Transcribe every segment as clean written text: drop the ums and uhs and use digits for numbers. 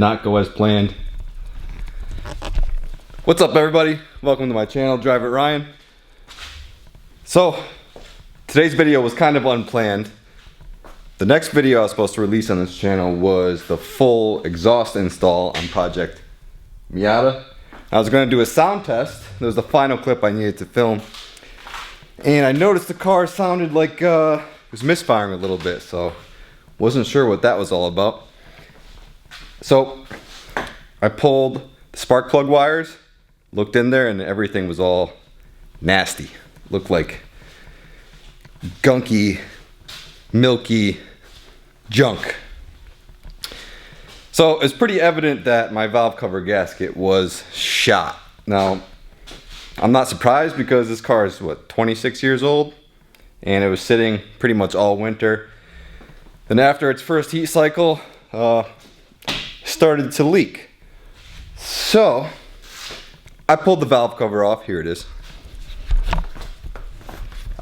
not go as planned. What's up, everybody? Welcome to my channel, DriveItRyan. So, today's video was kind of unplanned. The next video I was supposed to release on this channel was the full exhaust install on Project Miata. I was going to do a sound test. That was the final clip I needed to film. And I noticed the car sounded like it was misfiring a little bit, so wasn't sure what that was all about. So I pulled the spark plug wires, looked in there, and everything was all nasty. Looked like gunky, milky junk. So it's pretty evident that my valve cover gasket was shot. Now, I'm not surprised because this car is, what, 26 years old? And it was sitting pretty much all winter. Then after its first heat cycle, started to leak. So, I pulled the valve cover off. Here it is.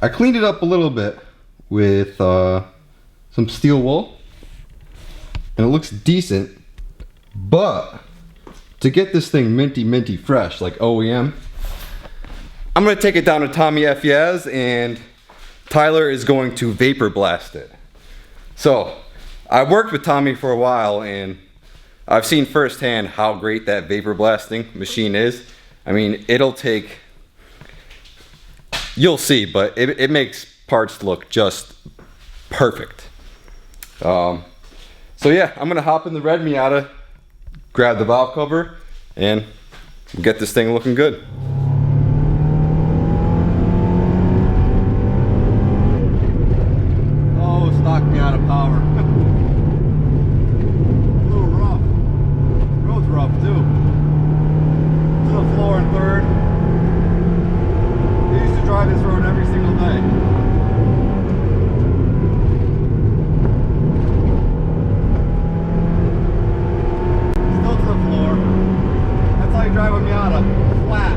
I cleaned it up a little bit with some steel wool. And it looks decent. But, to get this thing minty fresh, like OEM, I'm going to take it down to Tommy F. Yaz, and Tyler is going to vapor blast it. So, I worked with Tommy for a while, and I've seen firsthand how great that vapor blasting machine is. I mean, it'll take, you'll see, but it makes parts look just perfect. So yeah, I'm gonna hop in the red Miata, grab the valve cover, and get this thing looking good. Oh, stock Miata power. Rough too. To the floor in third. I used to drive this road every single day. Still to the floor. That's how you drive a Miata. Flat.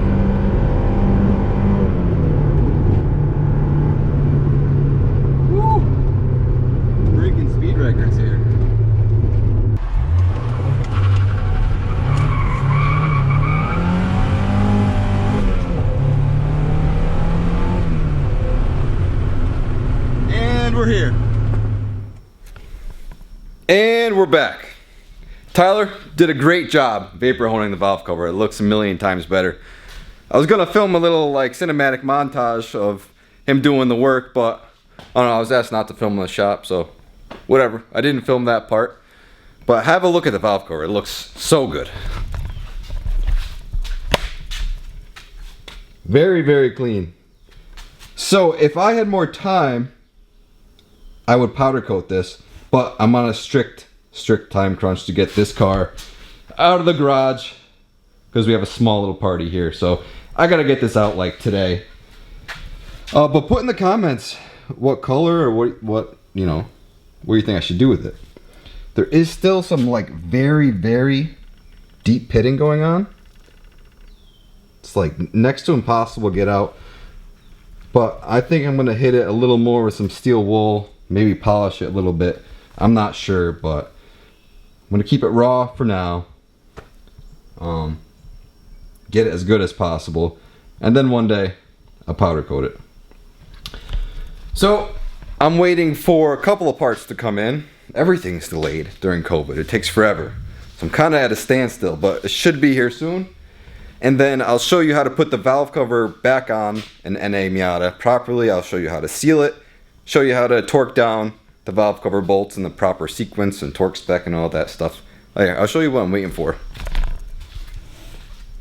Woo! Breaking speed records here. We're here. And we're back. Tyler did a great job vapor honing the valve cover. It looks a million times better. I was gonna film a little like cinematic montage of him doing the work, but I don't know, I was asked not to film in the shop, so whatever. I didn't film that part. But have a look at the valve cover. It looks so good. Very clean. So if I had more time, I would powder coat this, but I'm on a strict time crunch to get this car out of the garage because we have a small little party here. So I gotta get this out like today. But put in the comments what color or what you know, what do you think I should do with it? There is still some like very deep pitting going on. It's like next to impossible to get out. But I think I'm gonna hit it a little more with some steel wool. Maybe polish it a little bit. I'm not sure, but I'm gonna keep it raw for now. Get it as good as possible, and then one day I'll powder coat it. So I'm waiting for a couple of parts to come in. Everything's delayed during COVID. It takes forever. So I'm kind of at a standstill, but it should be here soon. And then I'll show you how to put the valve cover back on an NA Miata properly. I'll show you how to seal it. Show you how to torque down the valve cover bolts in the proper sequence and torque spec and all that stuff. Okay, I'll show you what I'm waiting for.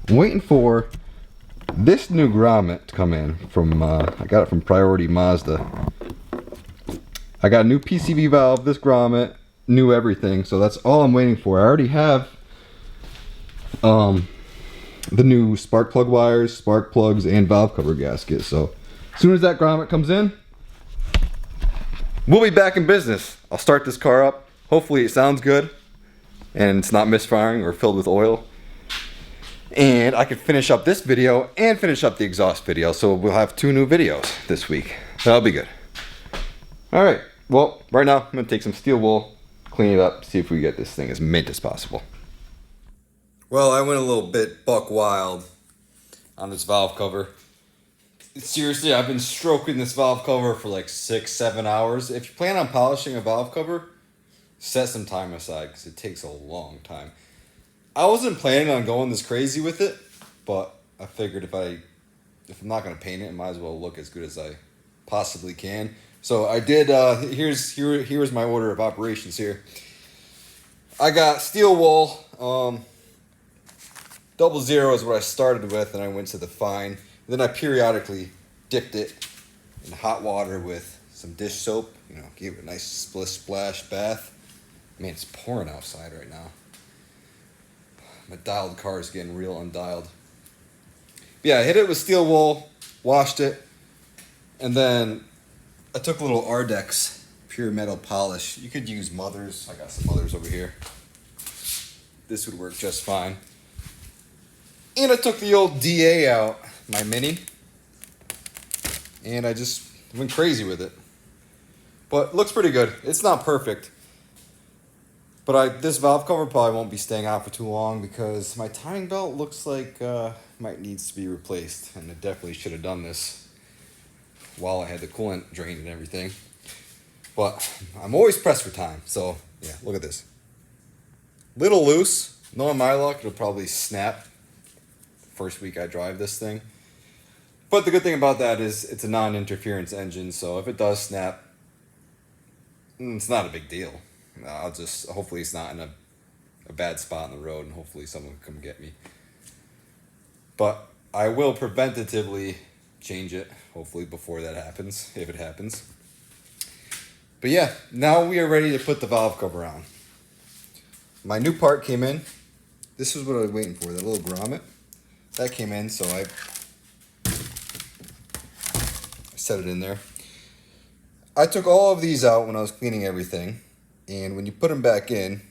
I'm waiting for this new grommet to come in from, I got it from Priority Mazda. I got a new PCV valve, this grommet, new everything, so that's all I'm waiting for. I already have the new spark plug wires, spark plugs, and valve cover gasket, so as soon as that grommet comes in, we'll be back in business. I'll start this car up. Hopefully it sounds good and it's not misfiring or filled with oil. And I can finish up this video and finish up the exhaust video. So we'll have 2 new videos this week. That'll be good. Alright, well, right now I'm going to take some steel wool, clean it up, see if we get this thing as mint as possible. Well, I went a little bit buck wild on this valve cover. Seriously, I've been stroking this valve cover for like 6-7 hours. If you plan on polishing a valve cover, set some time aside because it takes a long time. I wasn't planning on going this crazy with it, but I figured if I'm not gonna paint it, it might as well look as good as I possibly can. So I did. Here's my order of operations here. I got steel wool. 00 is what I started with, and I went to the fine. Then I periodically dipped it in hot water with some dish soap. You know, gave it a nice splash bath. Man, it's pouring outside right now. My dialed car is getting real undialed. But yeah, I hit it with steel wool, washed it, and then I took a little Ardex pure metal polish. You could use Mothers. I got some Mothers over here. This would work just fine. And I took the old DA out, my Mini, and I just went crazy with it. But it looks pretty good. It's not perfect. But this valve cover probably won't be staying out for too long because my timing belt looks like might needs to be replaced. And I definitely should have done this while I had the coolant drained and everything. But I'm always pressed for time. So yeah, look at this. Little loose. Knowing my luck, it'll probably snap first week I drive this thing. But the good thing about that is it's a non-interference engine. So if it does snap, it's not a big deal. Hopefully it's not in a bad spot on the road, and hopefully someone will come get me. But I will preventatively change it, hopefully before that happens, if it happens. But yeah, now we are ready to put the valve cover on. My new part came in. This is what I was waiting for, that little grommet. That came in, so I set it in there. I took all of these out when I was cleaning everything. And when you put them back in,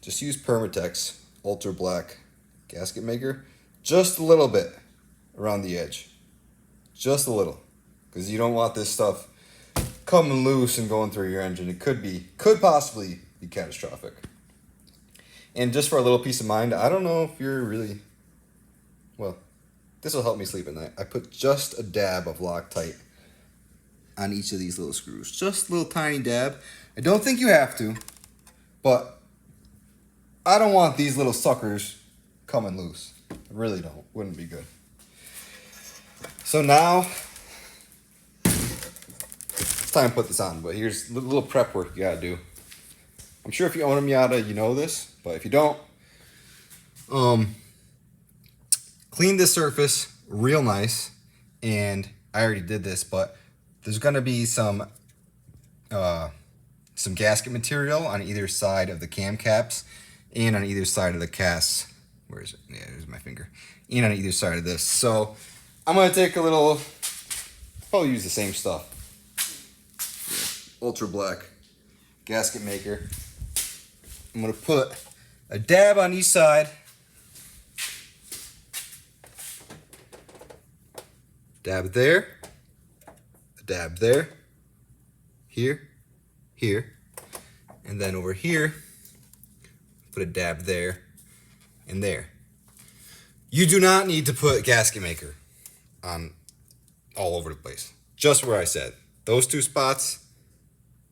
just use Permatex Ultra Black gasket maker. Just a little bit around the edge. Just a little. Because you don't want this stuff coming loose and going through your engine. It could possibly be catastrophic. And just for a little peace of mind, I don't know if you're really, well, this will help me sleep at night. I put just a dab of Loctite on each of these little screws. Just a little tiny dab. I don't think you have to, but I don't want these little suckers coming loose. I really don't. Wouldn't be good. So now, it's time to put this on, but here's a little prep work you gotta do. I'm sure if you own a Miata, you know this, but if you don't, clean this surface real nice, and I already did this, but there's gonna be some gasket material on either side of the cam caps and on either side of the cast. Where is it? Yeah, there's my finger. And on either side of this. So I'm going to take a little, probably use the same stuff. Yeah, Ultra Black gasket maker. I'm going to put a dab on each side. Dab there. A dab there. Here. Here, and then over here, put a dab there and there. You do not need to put gasket maker on all over the place. Just where I said. Those 2 spots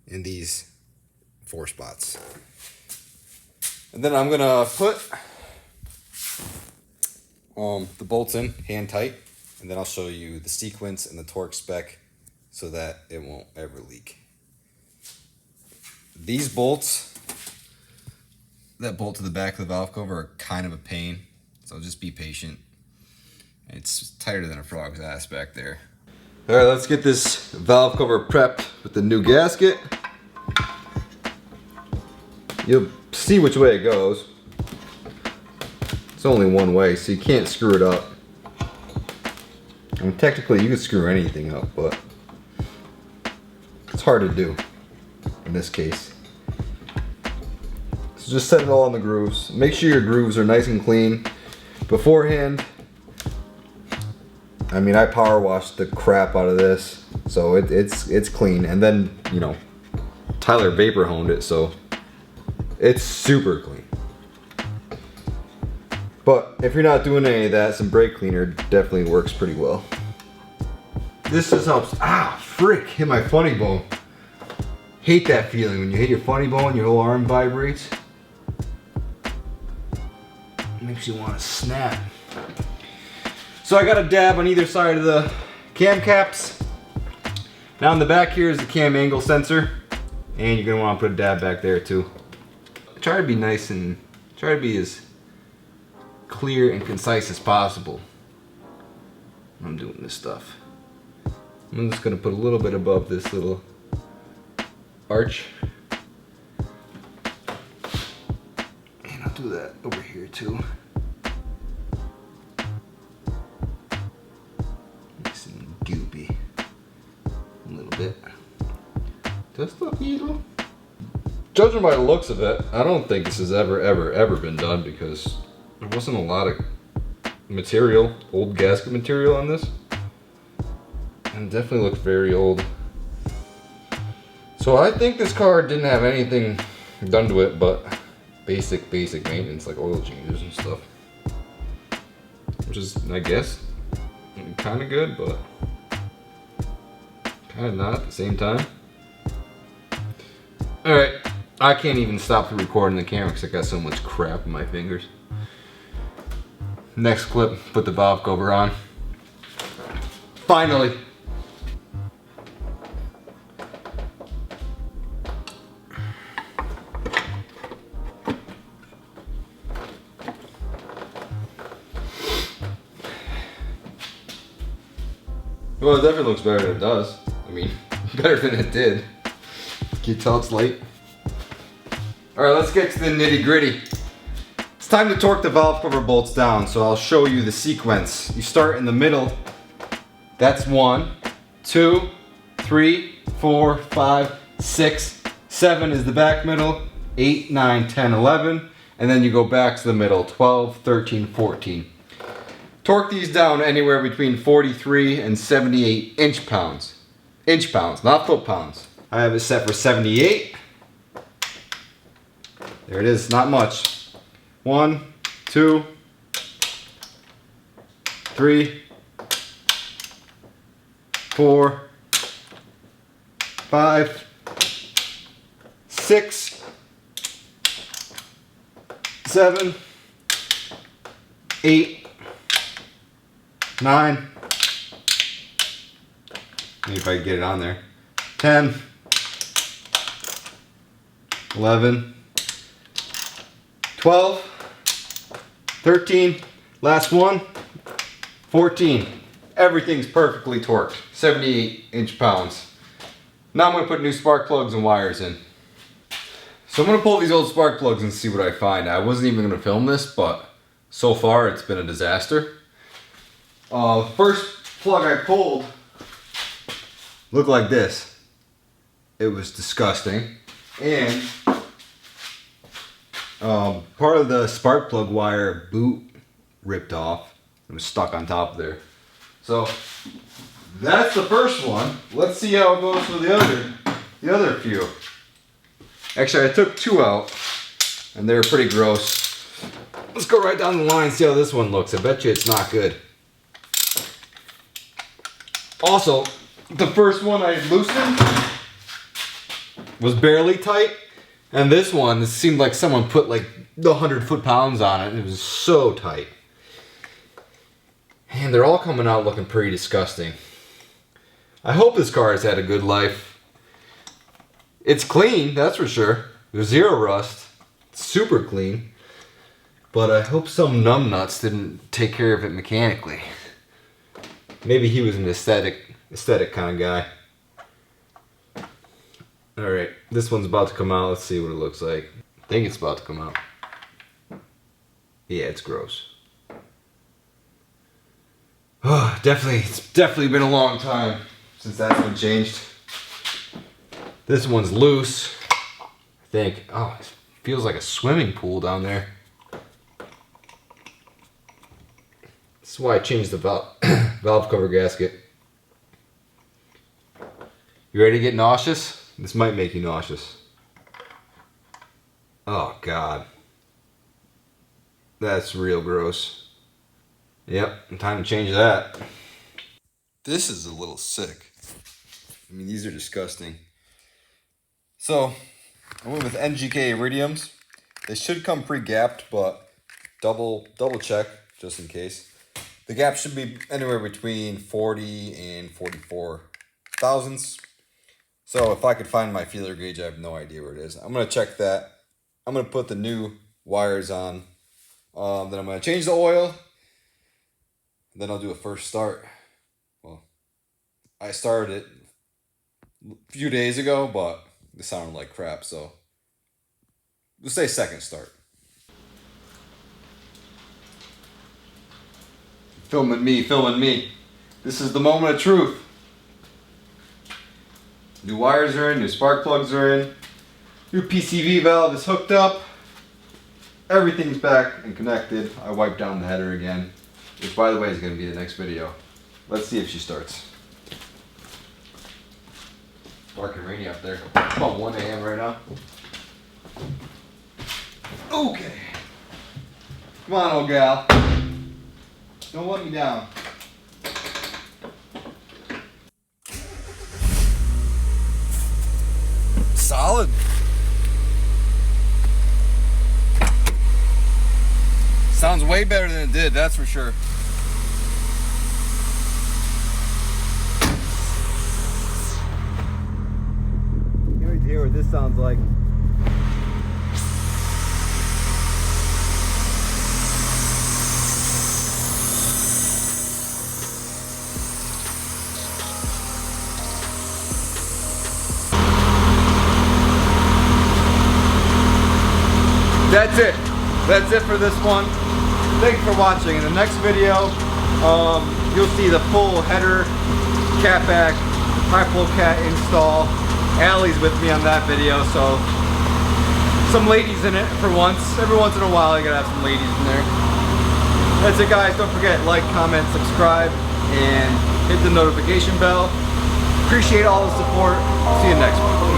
and these 4 spots. And then I'm gonna put the bolts in hand tight, and then I'll show you the sequence and the torque spec so that it won't ever leak. These bolts, that bolt to the back of the valve cover, are kind of a pain, so just be patient. It's tighter than a frog's ass back there. All right, let's get this valve cover prepped with the new gasket. You'll see which way it goes. It's only one way, so you can't screw it up. I mean, technically you could screw anything up, but it's hard to do in this case. So just set it all in the grooves. Make sure your grooves are nice and clean beforehand. I mean, I power washed the crap out of this, so it's clean. And then, you know, Tyler vapor honed it, so it's super clean. But if you're not doing any of that, some brake cleaner definitely works pretty well. This just helps. Ah, frick, hit my funny bone. Hate that feeling when you hit your funny bone, your whole arm vibrates. Makes you want to snap. So I got a dab on either side of the cam caps. Now in the back here is the cam angle sensor, and you're gonna want to put a dab back there too. Try to be nice and try to be as clear and concise as possible. I'm doing this stuff. I'm just gonna put a little bit above this little arch. And I'll do that over here too. Nice and goopy. A little bit. Just a little. Judging by the looks of it, I don't think this has ever been done because there wasn't a lot of material, old gasket material on this. And it definitely looks very old. So I think this car didn't have anything done to it but basic maintenance like oil changes and stuff. Which is, I guess, kind of good, but kind of not at the same time. Alright, I can't even stop the recording the camera because I got so much crap in my fingers. Next clip, put the valve cover on. Finally. Well, it definitely looks better than it does. I mean, better than it did. Can you tell it's late? Alright, let's get to the nitty gritty. It's time to torque the valve cover bolts down, so I'll show you the sequence. You start in the middle. That's 1, 2, 3, 4, 5, 6, 7 is the back middle, 8, 9, 10, 11, and then you go back to the middle, 12, 13, 14. Torque these down anywhere between 43 and 78 inch-pounds. Inch-pounds, not foot-pounds. I have it set for 78. There it is, not much. 1, 2, 3, 4, 5, 6, 7, 8, 9, maybe if I can get it on there, 10, 11, 12, 13, last one, 14. Everything's perfectly torqued, 78 inch-pounds. Now I'm going to put new spark plugs and wires in. So I'm going to pull these old spark plugs and see what I find. I wasn't even going to film this, but so far it's been a disaster. First plug I pulled looked like this. It was disgusting. And part of the spark plug wire boot ripped off. It was stuck on top of there. So that's the first one. Let's see how it goes for the other few. Actually, I took 2 out and they were pretty gross. Let's go right down the line and see how this one looks. I bet you it's not good. Also, the first one I loosened was barely tight, and this one, it seemed like someone put like 100 foot-pounds on it. It was so tight. And they're all coming out looking pretty disgusting. I hope this car has had a good life. It's clean, that's for sure. There's 0 rust. It's super clean. But I hope some numbnuts didn't take care of it mechanically. Maybe he was an aesthetic kind of guy. Alright, this one's about to come out. Let's see what it looks like. I think it's about to come out. Yeah, it's gross. Oh, it's definitely been a long time since that's been changed. This one's loose. I think. Oh, it feels like a swimming pool down there. That's why I changed the valve cover gasket. You ready to get nauseous? This might make you nauseous. Oh God. That's real gross. Yep, time to change that. This is a little sick. I mean, these are disgusting. So, I went with NGK iridiums. They should come pre-gapped, but double check just in case. The gap should be anywhere between 40 and 44 thousandths. So if I could find my feeler gauge, I have no idea where it is. I'm going to check that. I'm going to put the new wires on. Then I'm going to change the oil. Then I'll do a first start. Well, I started it a few days ago, but it sounded like crap. So let's say second start. Filming me. This is the moment of truth. New wires are in, new spark plugs are in, new PCV valve is hooked up. Everything's back and connected. I wiped down the header again, which by the way is going to be the next video. Let's see if she starts. Dark and rainy up there. It's about 1 a.m. right now. Okay. Come on, old gal. Don't let me down. Solid. Sounds way better than it did, that's for sure. Can't wait to hear what this sounds like. That's it. That's it for this one. Thanks for watching. In the next video, you'll see the full header, catback, high flow cat install. Allie's with me on that video, so some ladies in it for once. Every once in a while, you gotta have some ladies in there. That's it, guys. Don't forget, like, comment, subscribe, and hit the notification bell. Appreciate all the support. See you next one.